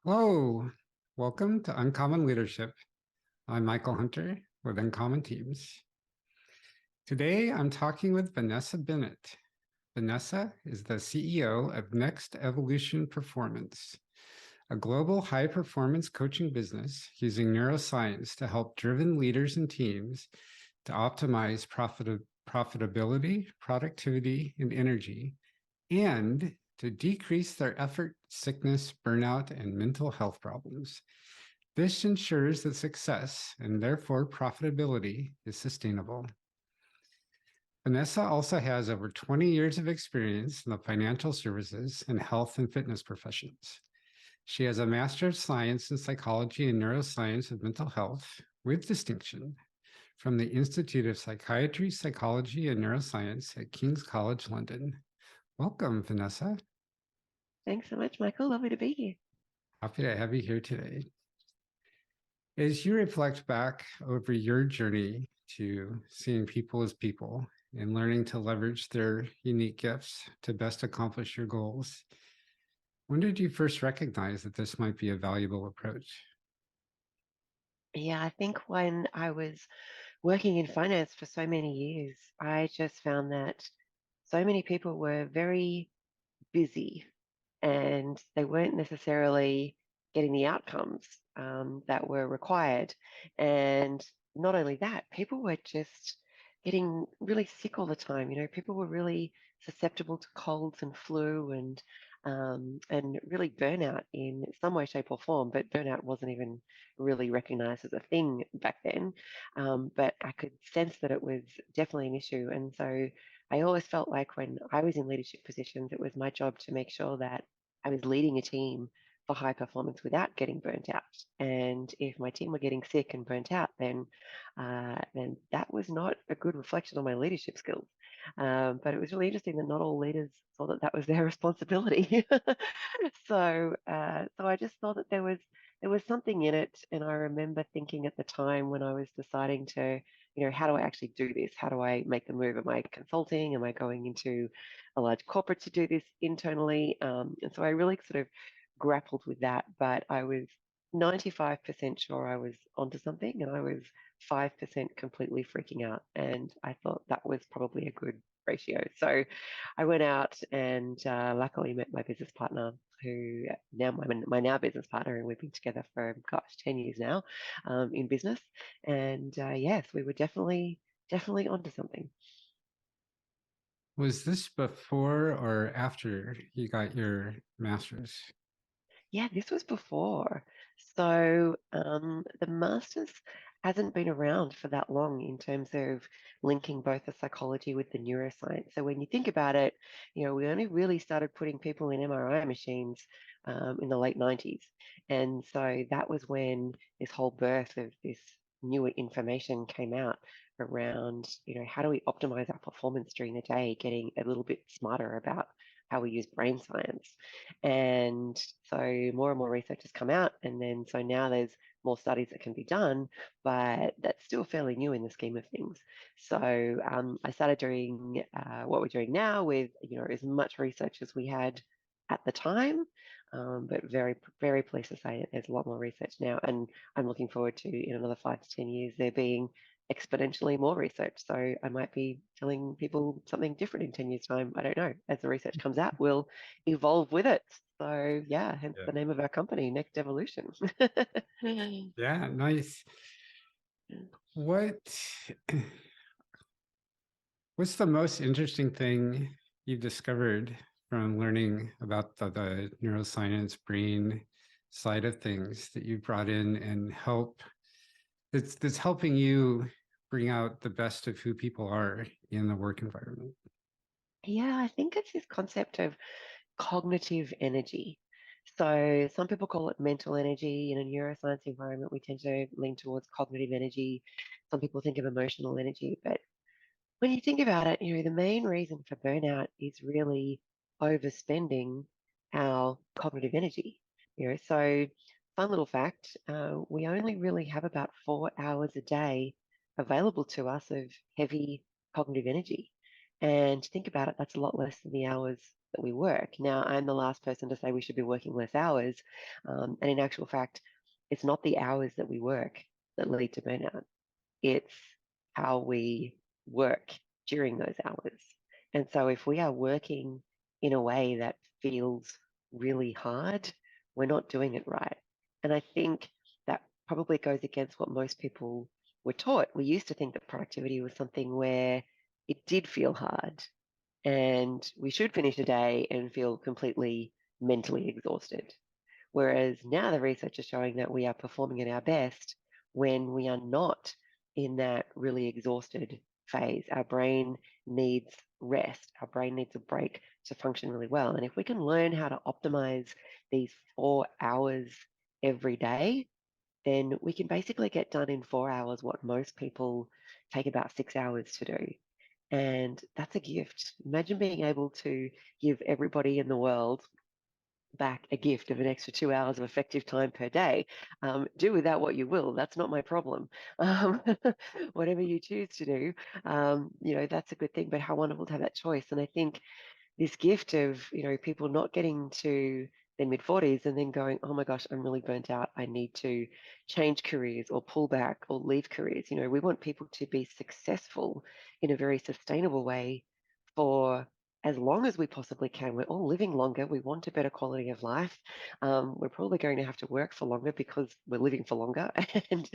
Hello, welcome to Uncommon Leadership. I'm Michael Hunter with Uncommon Teams. Today, I'm talking with Vanessa Bennett. Vanessa is the CEO of Next Evolution Performance, a global high performance coaching business using neuroscience to help driven leaders and teams to optimize profitability, productivity, and energy, and to decrease their effort, sickness, burnout, and mental health problems. This ensures that success and therefore profitability is sustainable. Vanessa also has over 20 years of experience in the financial services and health and fitness professions. She has a Master of Science in Psychology and Neuroscience of Mental Health with distinction from the Institute of Psychiatry, Psychology, and Neuroscience at King's College London. Welcome, Vanessa. Thanks so much, Michael. Lovely to be here. Happy to have you here today. As you reflect back over your journey to seeing people as people and learning to leverage their unique gifts to best accomplish your goals, when did you first recognize that this might be a valuable approach? Yeah, I think when I was working in finance for so many years, I just found that so many people were very busy and they weren't necessarily getting the outcomes that were required. And not only that, people were just getting really sick all the time. You know, people were really susceptible to colds and flu and really burnout in some way, shape, or form. But burnout wasn't even really recognized as a thing back then. But I could sense that it was definitely an issue. And so I always felt like when I was in leadership positions, it was my job to make sure that I was leading a team for high performance without getting burnt out. And if my team were getting sick and burnt out, then that was not a good reflection on my leadership skills. But it was really interesting that not all leaders saw that that was their responsibility. So I just thought that there was something in it, and I remember thinking at the time when I was deciding to, how do I actually do this? How do I make the move? Am I consulting? Am I going into a large corporate to do this internally? And so I really sort of grappled with that, but I was 95% sure I was onto something, and I was 5% completely freaking out. And I thought that was probably a good ratio. So I went out and luckily met my business partner, who now my now business partner, and we've been together for 10 years now in business. And yes, we were definitely onto something. Was this before or after you got your master's? Yeah, this was before. So the masters hasn't been around for that long in terms of linking both the psychology with the neuroscience. So when you think about it, we only really started putting people in MRI machines in the late 90s. And so that was when this whole birth of this newer information came out around, how do we optimize our performance during the day, getting a little bit smarter about how we use brain science. And so more and more research has come out, and then so now there's more studies that can be done, but that's still fairly new in the scheme of things. So I started doing what we're doing now with as much research as we had at the time, but very very pleased to say that there's a lot more research now, and I'm looking forward to in another 5 to 10 years there being exponentially more research. So I might be telling people something different in 10 years' time. I don't know. As the research comes out, we'll evolve with it. So yeah, hence Yeah. the name of our company, Next Evolution. Yeah, nice. What what's the most interesting thing you've discovered from learning about the neuroscience brain side of things that you brought in and that's helping you bring out the best of who people are in the work environment? Yeah, I think it's this concept of cognitive energy. So some people call it mental energy. In a neuroscience environment, we tend to lean towards cognitive energy. Some people think of emotional energy, but when you think about it, the main reason for burnout is really overspending our cognitive energy. So fun little fact, we only really have about 4 hours a day available to us of heavy cognitive energy. And think about it, that's a lot less than the hours that we work. Now, I'm the last person to say we should be working less hours. And in actual fact, it's not the hours that we work that lead to burnout. It's how we work during those hours. And so if we are working in a way that feels really hard, we're not doing it right. And I think that probably goes against what most people were taught. We used to think that productivity was something where it did feel hard and we should finish a day and feel completely mentally exhausted. Whereas now the research is showing that we are performing at our best when we are not in that really exhausted phase. Our brain needs rest. Our brain needs a break to function really well. And if we can learn how to optimize these 4 hours every day, then we can basically get done in 4 hours what most people take about 6 hours to do. And that's a gift. Imagine being able to give everybody in the world back a gift of an extra 2 hours of effective time per day. Do with that what you will. That's not my problem. Um, whatever you choose to do, that's a good thing. But how wonderful to have that choice. And I think this gift of people not getting to their mid 40s and then going, oh my gosh, I'm really burnt out, I need to change careers or pull back or leave careers. We want people to be successful in a very sustainable way for as long as we possibly can. We're all living longer. We want a better quality of life. We're probably going to have to work for longer because we're living for longer, and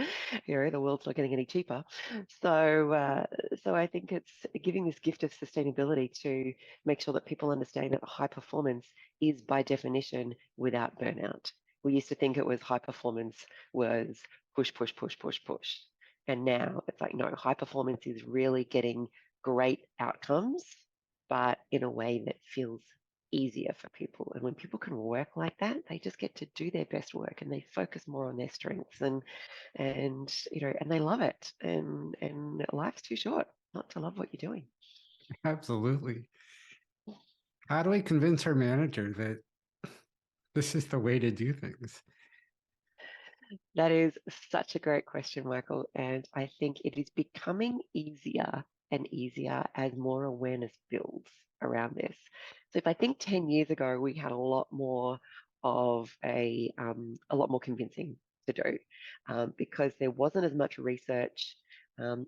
the world's not getting any cheaper. So I think it's giving this gift of sustainability to make sure that people understand that high performance is by definition without burnout. We used to think it was high performance was push, push, push, push, push. And now it's like, no, high performance is really getting great outcomes, but in a way that feels easier for people. And when people can work like that, they just get to do their best work and they focus more on their strengths and they love it. And life's too short not to love what you're doing. Absolutely. How do we convince our manager that this is the way to do things? That is such a great question, Michael. And I think it is becoming easier and easier as more awareness builds around this. So if I think 10 years ago, we had a lot more of a lot more convincing to do because there wasn't as much research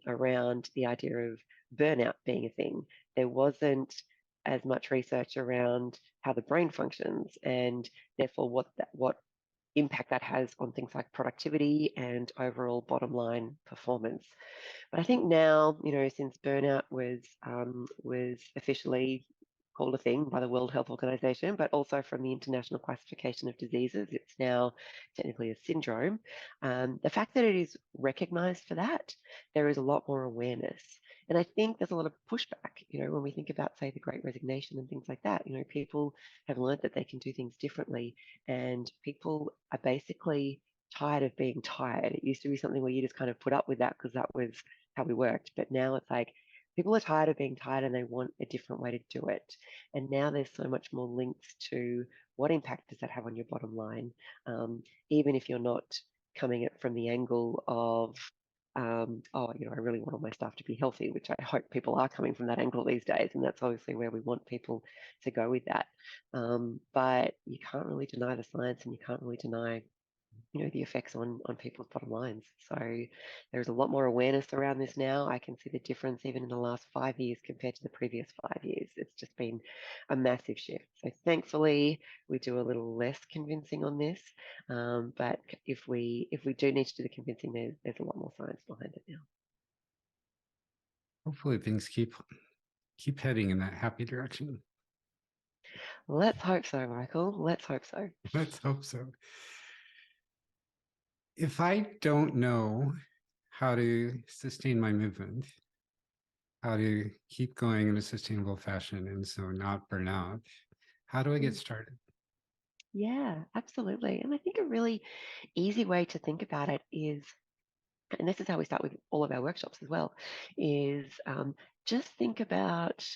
around the idea of burnout being a thing. There wasn't as much research around how the brain functions and therefore what impact that has on things like productivity and overall bottom line performance. But I think now, since burnout was officially called a thing by the World Health Organization, but also from the International Classification of Diseases, it's now technically a syndrome. The fact that it is recognized for that, there is a lot more awareness. And I think there's a lot of pushback, when we think about, say, the Great Resignation and things like that. People have learned that they can do things differently, and people are basically tired of being tired. It used to be something where you just kind of put up with that because that was how we worked. But now it's like people are tired of being tired and they want a different way to do it. And now there's so much more links to what impact does that have on your bottom line, even if you're not coming at from the angle of I really want all my staff to be healthy, which I hope people are coming from that angle these days. And that's obviously where we want people to go with that. But you can't really deny the science and you can't really deny the effects on people's bottom lines. So there's a lot more awareness around this now. I can see the difference even in the last 5 years compared to the previous 5 years. It's just been a massive shift. So thankfully, we do a little less convincing on this. But if we do need to do the convincing, there's a lot more science behind it now. Hopefully things keep heading in that happy direction. Let's hope so, Michael. Let's hope so. Let's hope so. If I don't know how to sustain my movement, how to keep going in a sustainable fashion and so not burn out, how do I get started? Yeah, absolutely. And I think a really easy way to think about it is, and this is how we start with all of our workshops as well, is just think about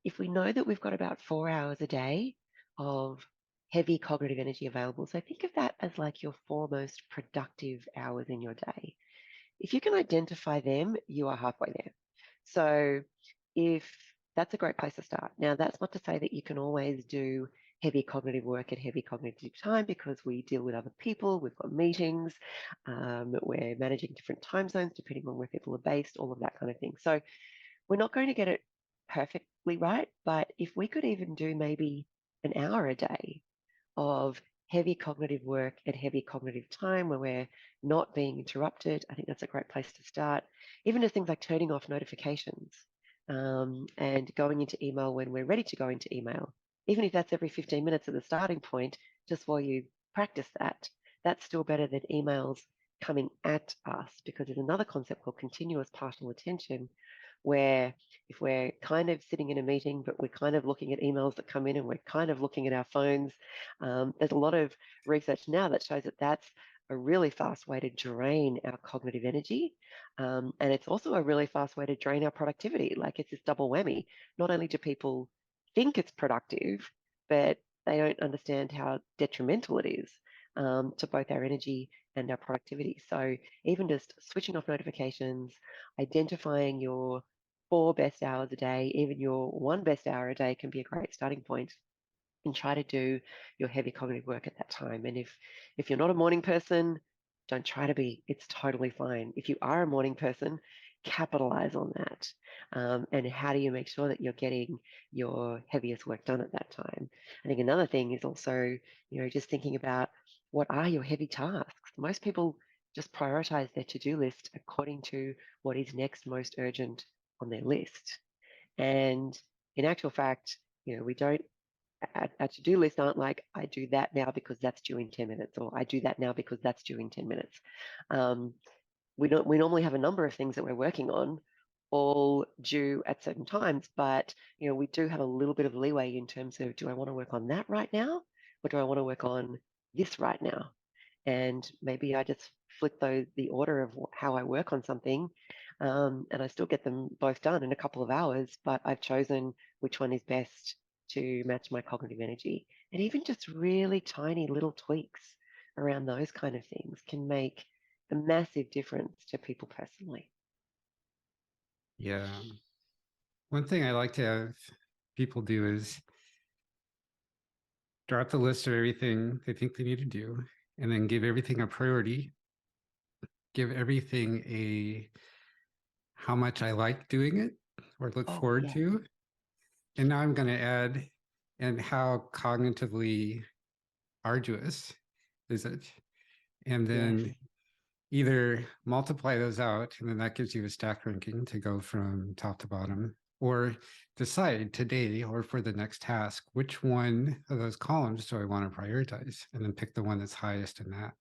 if we know that we've got about 4 hours a day of heavy cognitive energy available. So think of that as like your four most productive hours in your day. If you can identify them, you are halfway there. So if that's a great place to start. Now, that's not to say that you can always do heavy cognitive work at heavy cognitive time, because we deal with other people, we've got meetings, we're managing different time zones depending on where people are based, all of that kind of thing. So we're not going to get it perfectly right, but if we could even do maybe an hour a day of heavy cognitive work at heavy cognitive time where we're not being interrupted, I think that's a great place to start. Even just things like turning off notifications, and going into email when we're ready to go into email. Even if that's every 15 minutes at the starting point, just while you practice that, that's still better than emails coming at us, because there's another concept called continuous partial attention, where if we're kind of sitting in a meeting, but we're kind of looking at emails that come in and we're kind of looking at our phones, there's a lot of research now that shows that that's a really fast way to drain our cognitive energy. And it's also a really fast way to drain our productivity. Like, it's this double whammy. Not only do people think it's productive, but they don't understand how detrimental it is, to both our energy and our productivity. So even just switching off notifications, identifying your 4 best hours a day, even your 1 best hour a day can be a great starting point, and try to do your heavy cognitive work at that time. And if you're not a morning person, don't try to be. It's totally fine. If you are a morning person, capitalize on that. And how do you make sure that you're getting your heaviest work done at that time? I think another thing is also, just thinking about, what are your heavy tasks? Most people just prioritize their to-do list according to what is next most urgent on their list. And in actual fact, we don't, our to-do list aren't like, I do that now because that's due in 10 minutes, or I do that now because that's due in 10 minutes. Um, we normally have a number of things that we're working on, all due at certain times, but we do have a little bit of leeway in terms of, do I want to work on that right now, or do I want to work on this right now? And maybe I just flip the order of how I work on something, and I still get them both done in a couple of hours, but I've chosen which one is best to match my cognitive energy. And even just really tiny little tweaks around those kind of things can make a massive difference to people personally. Yeah. One thing I like to have people do is drop the list of everything they think they need to do, and then give everything a priority, give everything a how much I like doing it or look Oh, forward yeah. to. And now I'm going to add, and how cognitively arduous is it? And Yes. then either multiply those out, and then that gives you a stack ranking to go from top to bottom, or decide today or for the next task, which one of those columns do I want to prioritize, and then pick the one that's highest in that.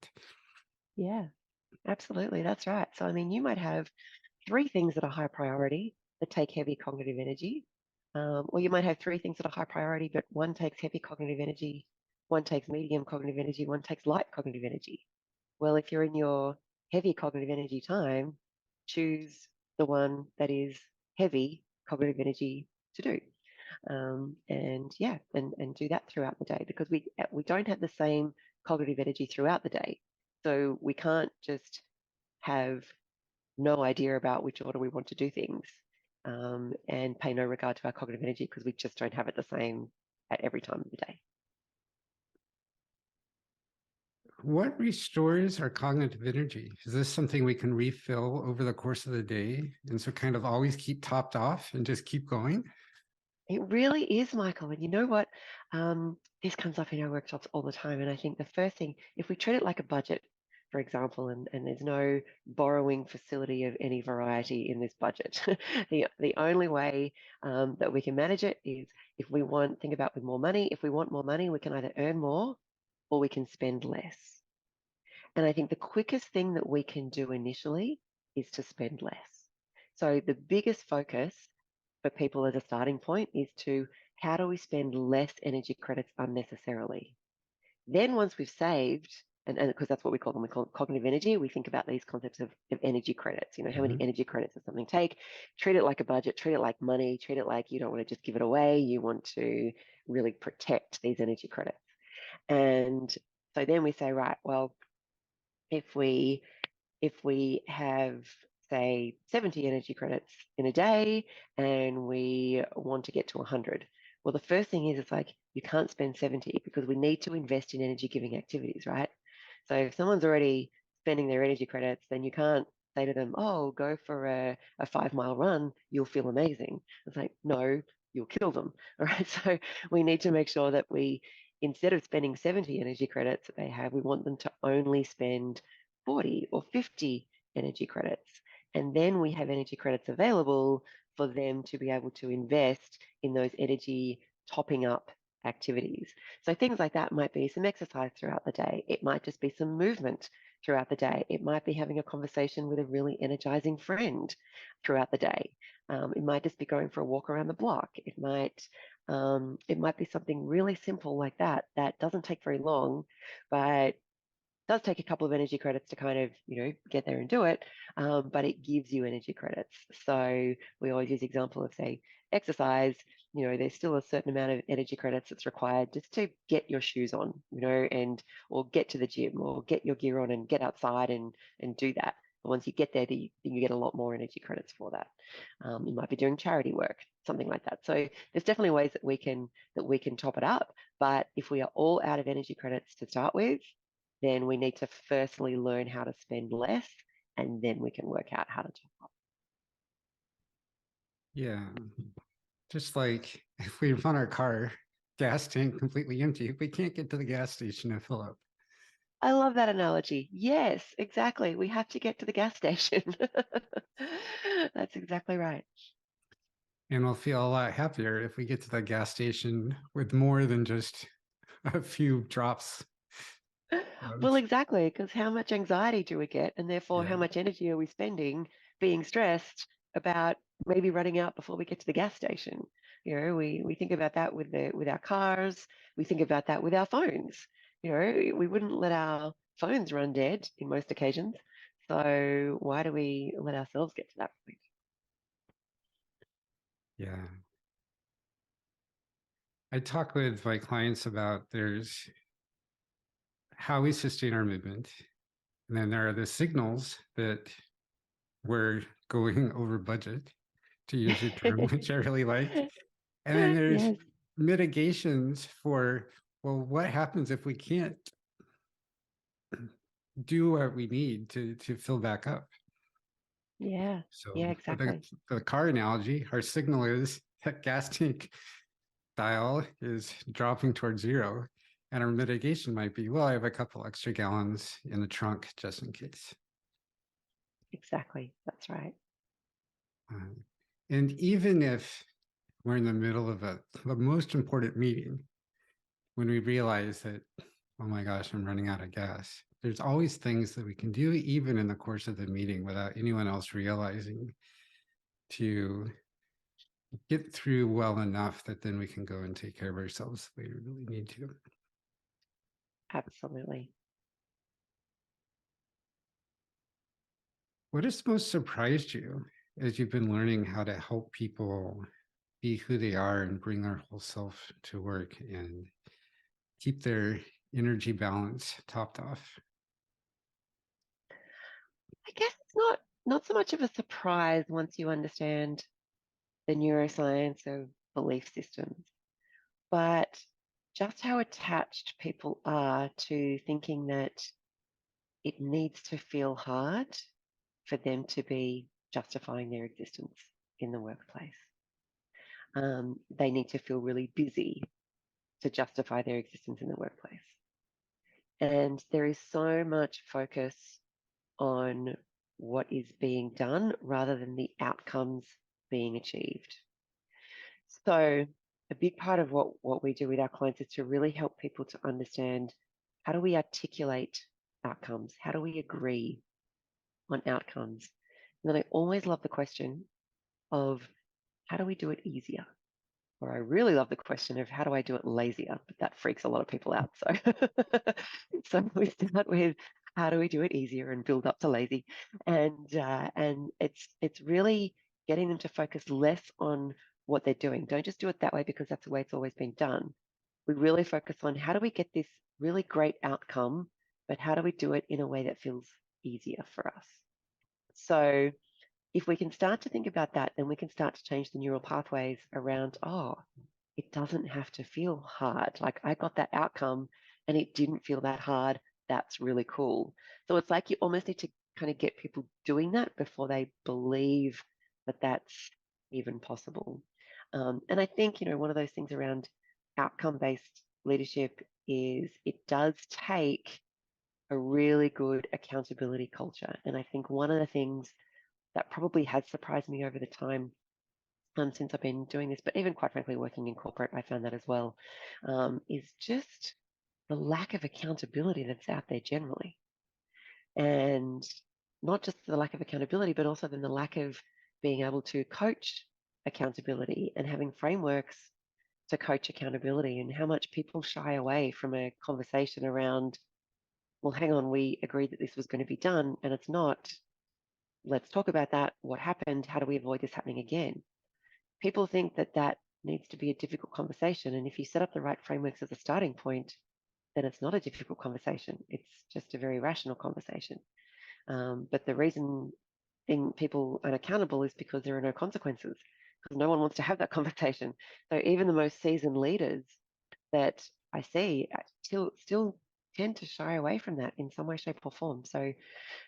Yeah, absolutely. That's right. So, I mean, you might have 3 things that are high priority that take heavy cognitive energy. Or you might have 3 things that are high priority, but one takes heavy cognitive energy, one takes medium cognitive energy, one takes light cognitive energy. Well, if you're in your heavy cognitive energy time, choose the one that is heavy cognitive energy to do. And yeah, and do that throughout the day, because we don't have the same cognitive energy throughout the day. So we can't just have no idea about which order we want to do things, and pay no regard to our cognitive energy, because we just don't have it the same at every time of the day. What restores our cognitive energy? Is this something we can refill over the course of the day? And so kind of always keep topped off and just keep going? It really is, Michael. And you know what? This comes up in our workshops all the time. And I think the first thing, if we treat it like a budget, for example, and there's no borrowing facility of any variety in this budget, the only way, that we can manage it is, if we want, think about with more money, if we want more money, we can either earn more or we can spend less. And I think the quickest thing that we can do initially is to spend less. So the biggest focus for people as a starting point is to, how do we spend less energy credits unnecessarily? Then once we've saved, and because that's what we call them, we call it cognitive energy. We think about these concepts of energy credits. How many Mhm. energy credits does something take? Treat it like a budget, treat it like money, treat it like you don't want to just give it away. You want to really protect these energy credits. And so then we say, right, well, if we have say 70 energy credits in a day and we want to get to 100. Well, the first thing is it's like you can't spend 70 because we need to invest in energy giving activities, right? So if someone's already spending their energy credits, then you can't say to them, oh, go for a 5 mile run, you'll feel amazing. It's like, no, you'll kill them. All right. So we need to make sure that we, instead of spending 70 energy credits that they have, we want them to only spend 40 or 50 energy credits. And then we have energy credits available for them to be able to invest in those energy topping up activities. So things like that might be some exercise throughout the day. It might just be some movement throughout the day. It might be having a conversation with a really energizing friend throughout the day. It might just be going for a walk around the block. It might be something really simple like that that doesn't take very long, but does take a couple of energy credits to kind of, get there and do it, but it gives you energy credits. So we always use the example of, say, exercise. There's still a certain amount of energy credits that's required just to get your shoes on, and or get to the gym or get your gear on and get outside and do that. But once you get there, you get a lot more energy credits for that. You might be doing charity work, something like that. So there's definitely ways that we can top it up. But if we are all out of energy credits to start with, then we need to firstly learn how to spend less, and then we can work out how to top up. Yeah. Just like if we run our car gas tank completely empty, we can't get to the gas station and fill up. I love that analogy. Yes, exactly. We have to get to the gas station. That's exactly right. And we'll feel a lot happier if we get to the gas station with more than just a few drops Well, of, exactly, because how much anxiety do we get? And therefore, how yeah. much energy are we spending being stressed about maybe running out before we get to the gas station? We think about that with our cars. We think about that with our phones. We wouldn't let our phones run dead in most occasions. So why do we let ourselves get to that point? Yeah. I talk with my clients about there's how we sustain our movement. And then there are the signals that we're going over budget, to use your term, which I really like. And then there's Yes. mitigations for, well, what happens if we can't do what we need to fill back up? Yeah. So Yeah, for exactly. the car analogy, our signal is that gas tank dial is dropping towards zero. And our mitigation might be, well, I have a couple extra gallons in the trunk just in case. Exactly. That's right. Um, and even if we're in the middle of the most important meeting, when we realize that, oh my gosh, I'm running out of gas, there's always things that we can do, even in the course of the meeting, without anyone else realizing, to get through well enough that then we can go and take care of ourselves the way we really need to. Absolutely. What has most surprised you as you've been learning how to help people be who they are and bring their whole self to work and keep their energy balance topped off? I guess it's not so much of a surprise once you understand the neuroscience of belief systems, but just how attached people are to thinking that it needs to feel hard for them to be justifying their existence in the workplace. They need to feel really busy to justify their existence in the workplace. And there is so much focus on what is being done rather than the outcomes being achieved. So, a big part of what we do with our clients is to really help people to understand how do we articulate outcomes? How do we agree on outcomes? And then I always love the question of how do we do it easier? Or I really love the question of how do I do it lazier? But that freaks a lot of people out. So, so we start with how do we do it easier and build up to lazy, and it's really getting them to focus less on what they're doing. Don't just do it that way because that's the way it's always been done. We really focus on how do we get this really great outcome, but how do we do it in a way that feels easier for us? So if we can start to think about that, then we can start to change the neural pathways around, oh, it doesn't have to feel hard. Like I got that outcome and it didn't feel that hard. That's really cool. So it's like you almost need to kind of get people doing that before they believe that that's even possible. And I think, one of those things around outcome-based leadership is it does take a really good accountability culture. And I think one of the things that probably has surprised me over the time since I've been doing this, but even quite frankly, working in corporate, I found that as well, is just the lack of accountability that's out there generally. And not just the lack of accountability, but also then the lack of being able to coach accountability and having frameworks to coach accountability, and how much people shy away from a conversation around, well, hang on, we agreed that this was going to be done and it's not. Let's talk about that. What happened? How do we avoid this happening again? People think that that needs to be a difficult conversation. And if you set up the right frameworks as a starting point, then it's not a difficult conversation. It's just a very rational conversation. But the reason people aren't accountable is because there are no consequences, because no one wants to have that conversation. So even the most seasoned leaders that I see still tend to shy away from that in some way, shape, or form. So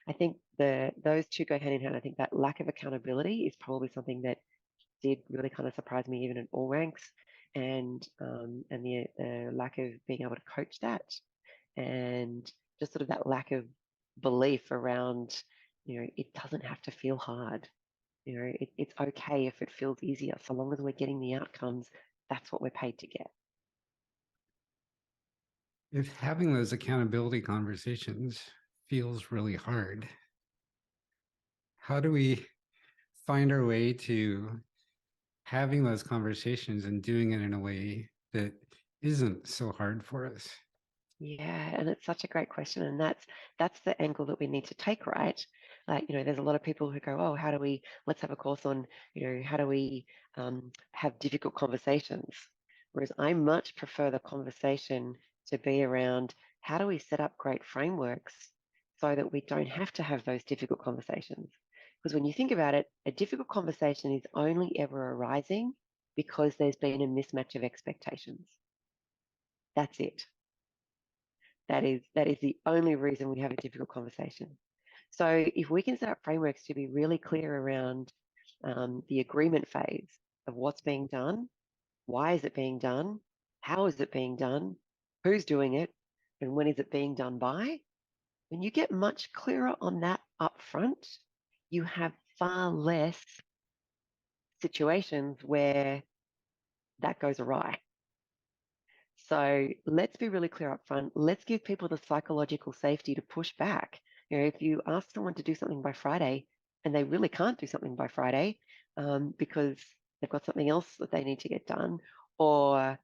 I think those two go hand in hand. I think that lack of accountability is probably something that did really kind of surprise me, even in all ranks, and the lack of being able to coach that, and just sort of that lack of belief around, it doesn't have to feel hard. It's okay if it feels easier, so long as we're getting the outcomes. That's what we're paid to get. If having those accountability conversations feels really hard, how do we find our way to having those conversations and doing it in a way that isn't so hard for us? Yeah, and it's such a great question, and that's the angle that we need to take, right? Like, there's a lot of people who go, "Oh, how do we? Let's have a course on, how do we have difficult conversations?" Whereas I much prefer the conversation to be around how do we set up great frameworks so that we don't have to have those difficult conversations. Because when you think about it, a difficult conversation is only ever arising because there's been a mismatch of expectations. That's it. That is the only reason we have a difficult conversation. So if we can set up frameworks to be really clear around the agreement phase of what's being done, why is it being done, how is it being done, who's doing it, and when is it being done by, when you get much clearer on that up front, you have far less situations where that goes awry. So let's be really clear up front. Let's give people the psychological safety to push back. If you ask someone to do something by Friday and they really can't do something by Friday because they've got something else that they need to get done, or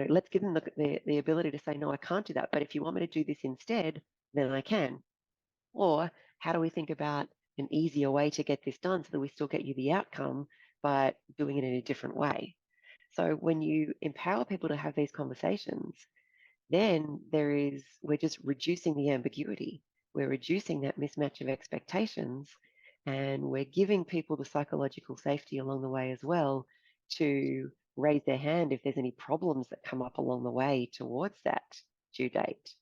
let's give them the ability to say, no, I can't do that. But if you want me to do this instead, then I can. Or how do we think about an easier way to get this done so that we still get you the outcome, but doing it in a different way? So when you empower people to have these conversations, then we're just reducing the ambiguity. We're reducing that mismatch of expectations, and we're giving people the psychological safety along the way as well to raise their hand if there's any problems that come up along the way towards that due date.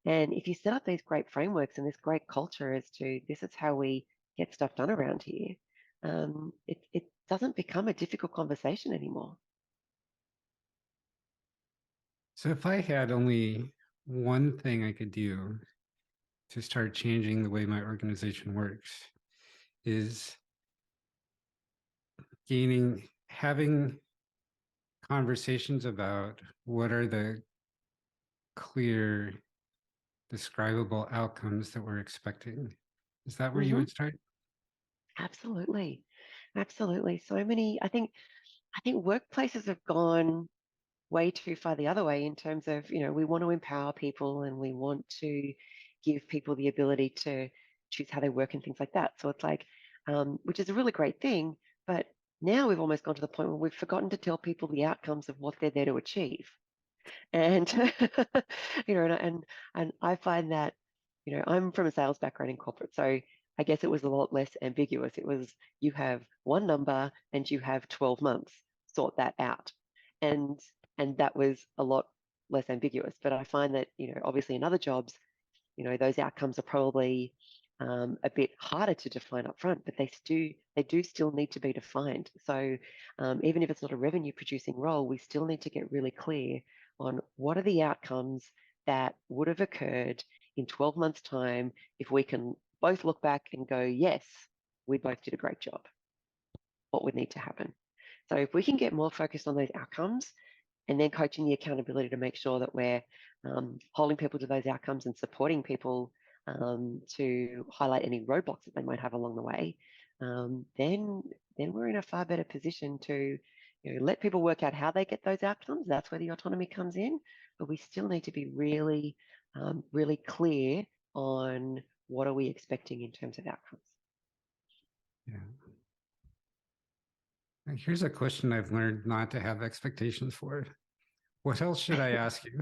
And if you set up these great frameworks and this great culture as to this is how we get stuff done around here, it doesn't become a difficult conversation anymore. So if I had only one thing I could do to start changing the way my organization works, is having conversations about what are the clear, describable outcomes that we're expecting. Is that where you Hmm. would start? Absolutely. Absolutely. I think workplaces have gone way too far the other way in terms of, we want to empower people and we want to give people the ability to choose how they work and things like that. So it's like, which is a really great thing, but now we've almost gone to the point where we've forgotten to tell people the outcomes of what they're there to achieve. And and I find that, I'm from a sales background in corporate, so I guess it was a lot less ambiguous. It was, you have one number and you have 12 months, sort that out. And that was a lot less ambiguous. But I find that, obviously in other jobs, those outcomes are probably a bit harder to define up front, but they do still need to be defined. So even if it's not a revenue producing role, we still need to get really clear on what are the outcomes that would have occurred in 12 months' time if we can both look back and go, yes, we both did a great job. What would need to happen? So if we can get more focused on those outcomes, and then coaching the accountability to make sure that we're holding people to those outcomes and supporting people to highlight any roadblocks that they might have along the way, then we're in a far better position to let people work out how they get those outcomes. That's where the autonomy comes in, but we still need to be really, really clear on what are we expecting in terms of outcomes. Yeah. Here's a question I've learned not to have expectations for. What else should I ask you?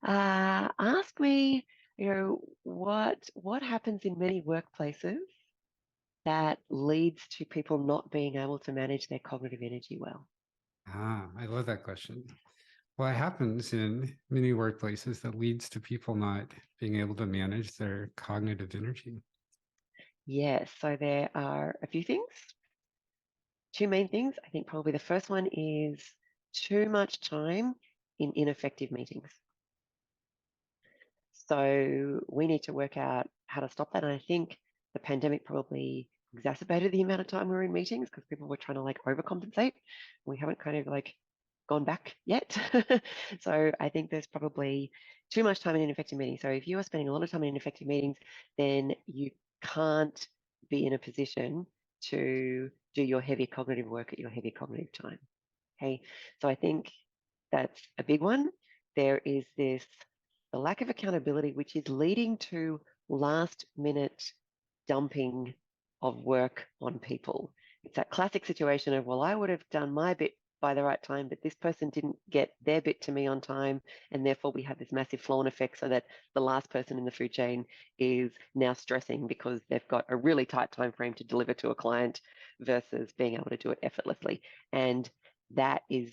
Ask me, what happens in many workplaces that leads to people not being able to manage their cognitive energy well? I love that question. What happens in many workplaces that leads to people not being able to manage their cognitive energy? Yes, so there are a few things. Two main things. I think probably the first one is too much time in ineffective meetings. So we need to work out how to stop that. And I think the pandemic probably exacerbated the amount of time we were in meetings because people were trying to overcompensate. We haven't kind of gone back yet. So I think there's probably too much time in ineffective meetings. So if you are spending a lot of time in ineffective meetings, then you can't be in a position to do your heavy cognitive work at your heavy cognitive time. Okay. So I think that's a big one. There is the lack of accountability, which is leading to last minute dumping of work on people. It's that classic situation of, well, I would have done my bit by the right time, but this person didn't get their bit to me on time. And therefore we have this massive flow on effect so that the last person in the food chain is now stressing because they've got a really tight time frame to deliver to a client versus being able to do it effortlessly. And that is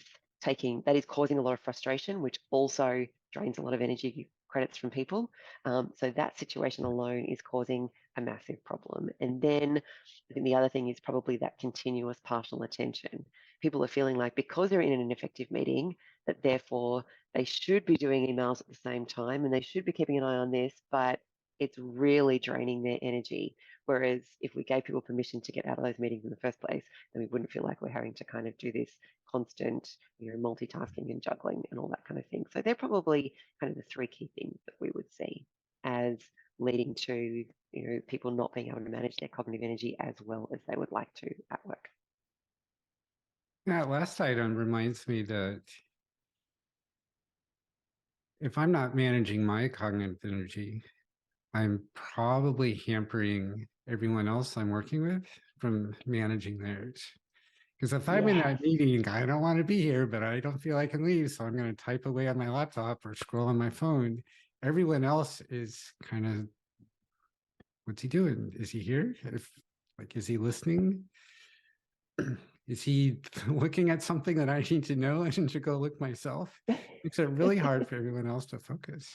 causing a lot of frustration, which also drains a lot of energy credits from people. So that situation alone is causing a massive problem. And then I think the other thing is probably that continuous partial attention. People are feeling like because they're in an ineffective meeting, that therefore they should be doing emails at the same time and they should be keeping an eye on this, but it's really draining their energy. Whereas if we gave people permission to get out of those meetings in the first place, then we wouldn't feel like we're having to kind of do this constant, multitasking and juggling and all that kind of thing. So they're probably kind of the three key things that we would see as leading to, people not being able to manage their cognitive energy as well as they would like to at work. That last item reminds me that if I'm not managing my cognitive energy, I'm probably hampering everyone else I'm working with from managing theirs. Because if I'm in that Yes. meeting, I don't want to be here, but I don't feel I can leave. So I'm going to type away on my laptop or scroll on my phone. Everyone else is kind of, what's he doing? Is he here? Is he listening? Is he looking at something that I need to know and to go look myself? Makes it really hard for everyone else to focus.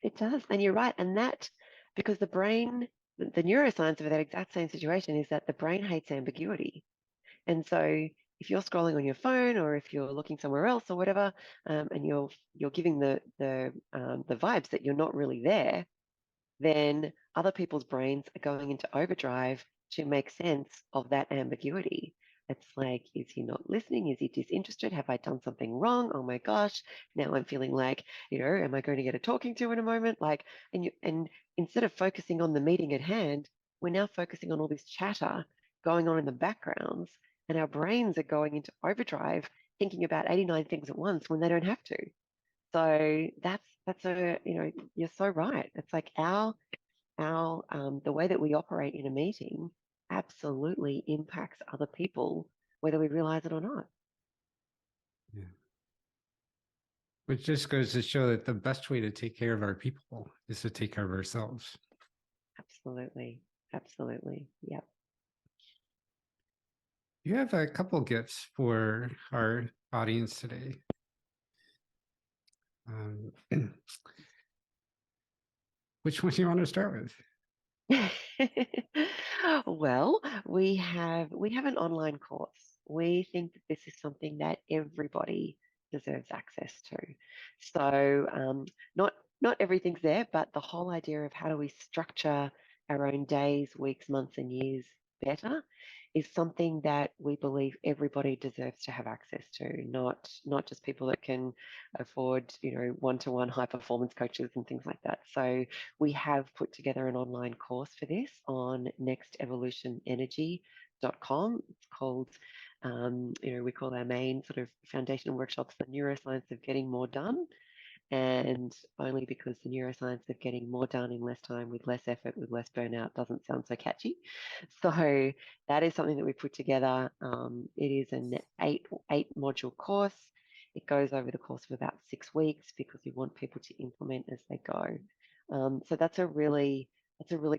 It does. And you're right. And that, because the brain, the neuroscience of that exact same situation is that the brain hates ambiguity. And so if you're scrolling on your phone or if you're looking somewhere else or whatever, and you're giving the vibes that you're not really there, then other people's brains are going into overdrive to make sense of that ambiguity. It's like, is he not listening? Is he disinterested? Have I done something wrong? Oh my gosh. Now I'm feeling like, am I going to get a talking to in a moment? And instead of focusing on the meeting at hand, we're now focusing on all this chatter going on in the backgrounds, and our brains are going into overdrive thinking about 89 things at once when they don't have to. So you're so right. It's like the way that we operate in a meeting absolutely impacts other people, whether we realize it or not. Yeah. Which just goes to show that the best way to take care of our people is to take care of ourselves. Absolutely. Absolutely. Yeah. You have a couple gifts for our audience today. Um, which one do you want to start with? Well, we have an online course. We think that this is something that everybody deserves access to. So not everything's there, but the whole idea of how do we structure our own days, weeks, months, and years better is something that we believe everybody deserves to have access to, not just people that can afford, one-to-one high performance coaches and things like that. So we have put together an online course for this on nextevolutionenergy.com. It's called, we call our main sort of foundational workshops the neuroscience of getting more done. And only because the neuroscience of getting more done in less time with less effort, with less burnout doesn't sound so catchy. So that is something that we put together. It is an eight module course. It goes over the course of about 6 weeks because we want people to implement as they go. So that's a really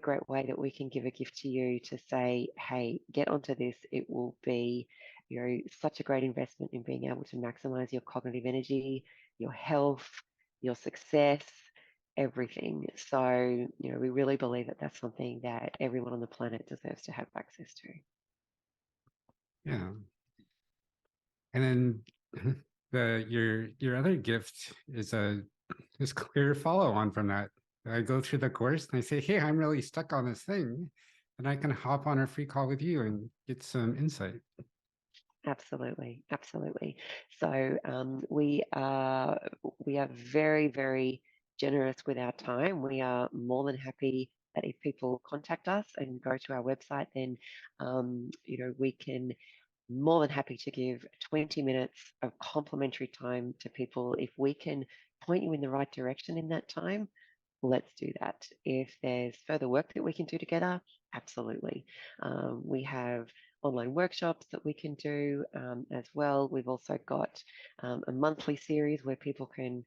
great way that we can give a gift to you to say, hey, get onto this. It will be, such a great investment in being able to maximize your cognitive energy, your health, your success, everything. So, we really believe that that's something that everyone on the planet deserves to have access to. Yeah. And then your other gift is a is clear follow on from that. I go through the course and I say, hey, I'm really stuck on this thing. And I can hop on a free call with you and get some insight. Absolutely, absolutely. So we are very, very generous with our time. We are more than happy that if people contact us and go to our website, then we can more than happy to give 20 minutes of complimentary time to people. If we can point you in the right direction in that time, let's do that. If there's further work that we can do together, absolutely. We have online workshops that we can do as well. We've also got a monthly series where people can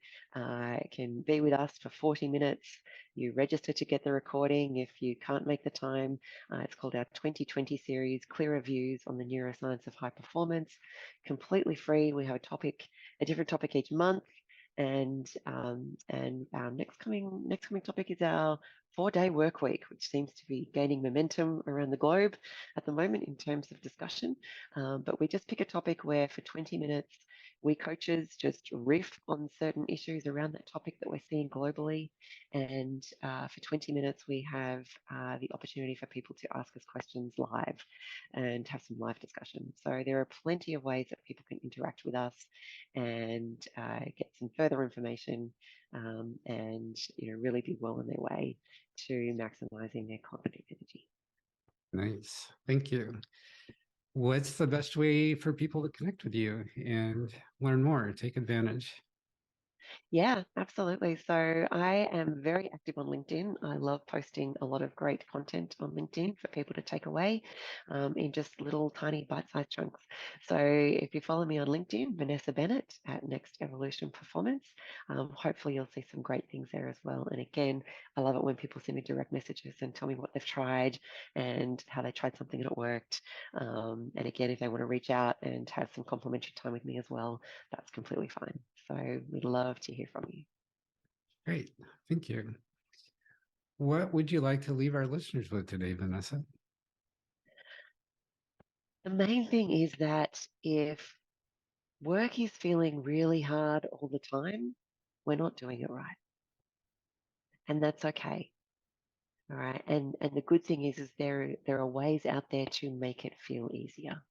be with us for 40 minutes. You register to get the recording if you can't make the time. It's called our 2020 series, Clearer Views on the Neuroscience of High Performance. Completely free. We have a different topic each month. And our next coming topic is our 4-day work week, which seems to be gaining momentum around the globe at the moment in terms of discussion. But we just pick a topic where for 20 minutes we coaches just riff on certain issues around that topic that we're seeing globally. And for 20 minutes we have the opportunity for people to ask us questions live and have some live discussion. So there are plenty of ways that people can interact with us and get some further information and really be well on their way to maximizing their cognitive energy. Nice. Thank you. What's the best way for people to connect with you and learn more, take advantage? Yeah, absolutely. So I am very active on LinkedIn. I love posting a lot of great content on LinkedIn for people to take away in just little tiny bite-sized chunks. So if you follow me on LinkedIn, Vanessa Bennett at Next Evolution Performance, hopefully you'll see some great things there as well. And again, I love it when people send me direct messages and tell me what they've tried and how they tried something and it worked. And again, if they want to reach out and have some complimentary time with me as well, that's completely fine. So we'd love to hear from you. Great. Thank you. What would you like to leave our listeners with today, Vanessa? The main thing is that if work is feeling really hard all the time, we're not doing it right. And that's okay. All right. And the good thing is there are ways out there to make it feel easier.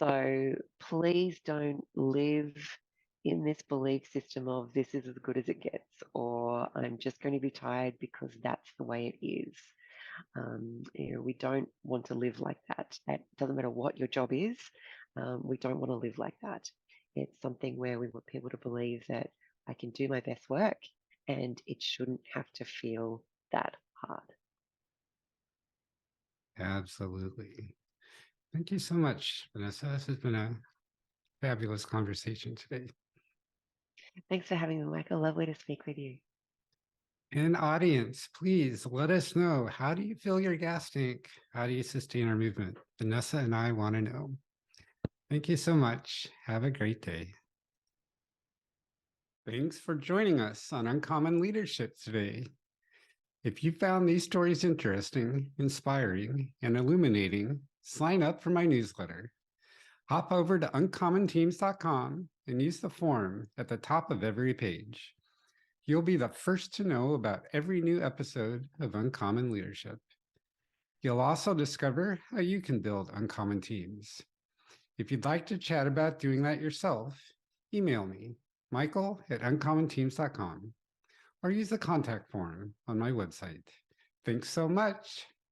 So please don't live in this belief system of this is as good as it gets, or I'm just going to be tired because that's the way it is. We don't want to live like that. It doesn't matter what your job is. We don't want to live like that. It's something where we want people to believe that I can do my best work and it shouldn't have to feel that hard. Absolutely. Thank you so much, Vanessa. This has been a fabulous conversation today. Thanks for having me, Michael. Lovely to speak with you. And audience, please let us know, how do you fill your gas tank? How do you sustain our movement? Vanessa and I want to know. Thank you so much. Have a great day. Thanks for joining us on Uncommon Leadership today. If you found these stories interesting, inspiring, and illuminating, sign up for my newsletter. Hop over to uncommonteams.com and use the form at the top of every page. You'll be the first to know about every new episode of Uncommon Leadership. You'll also discover how you can build uncommon teams. If you'd like to chat about doing that yourself, email me, michael@uncommonteams.com, or use the contact form on my website. Thanks so much.